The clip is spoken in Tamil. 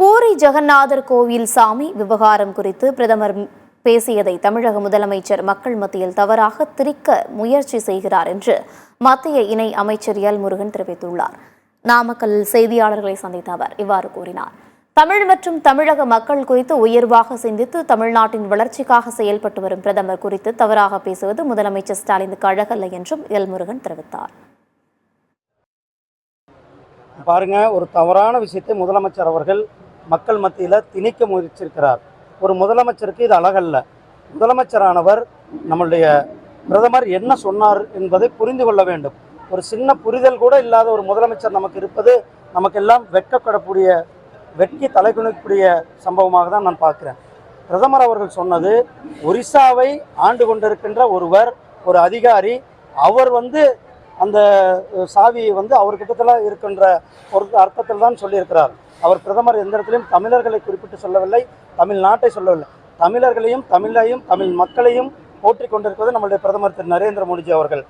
பூரி ஜெகநாதர் கோவில் சாமி விவகாரம் குறித்து பிரதமர் பேசியதை தமிழக முதலமைச்சர் மக்கள் மத்தியில் தவறாக திரிக்க முயற்சி செய்கிறார் என்று மத்திய இணை அமைச்சர் எல் முருகன் தெரிவித்துள்ளார். நாமக்கல்லில் செய்தியாளர்களை சந்தித்த அவர் இவ்வாறு கூறினார். தமிழ் மற்றும் தமிழக மக்கள் குறித்து உயர்வாக சிந்தித்து தமிழ்நாட்டின் வளர்ச்சிக்காக செயல்பட்டு வரும் பிரதமர் குறித்து தவறாக பேசுவது முதலமைச்சர் ஸ்டாலினுக்கு அழகல்ல என்றும் எல் முருகன் தெரிவித்தார். பாருங்க, ஒரு தவறான விஷயத்தை முதலமைச்சர் அவர்கள் மக்கள் மத்தியில் திணிக்க முயற்சிருக்கிறார். ஒரு முதலமைச்சருக்கு இது அழகல்ல. முதலமைச்சரானவர் நம்மளுடைய பிரதமர் என்ன சொன்னார் என்பதை புரிந்து கொள்ள வேண்டும். ஒரு சின்ன புரிதல் கூட இல்லாத ஒரு முதலமைச்சர் நமக்கு இருப்பது நமக்கெல்லாம் வெட்கப்படக்கூடிய, வெட்கி தலைகுனிக்கூடிய சம்பவமாக தான் நான் பார்க்குறேன். பிரதமர் அவர்கள் சொன்னது, ஒரிசாவை ஆண்டு கொண்டிருக்கின்ற ஒருவர், ஒரு அதிகாரி, அவர் அந்த சாவியை அவர்கிட்டத்தில் இருக்கின்ற ஒரு அர்த்தத்தில் தான் சொல்லியிருக்கிறார். அவர் பிரதமர் எந்த இடத்திலையும் தமிழர்களை குறிப்பிட்டு சொல்லவில்லை, தமிழ்நாட்டை சொல்லவில்லை. தமிழர்களையும் தமிழையும் தமிழ் மக்களையும் போற்றிக் கொண்டிருப்பது நம்முடைய பிரதமர் திரு நரேந்திர மோடிஜி அவர்கள்.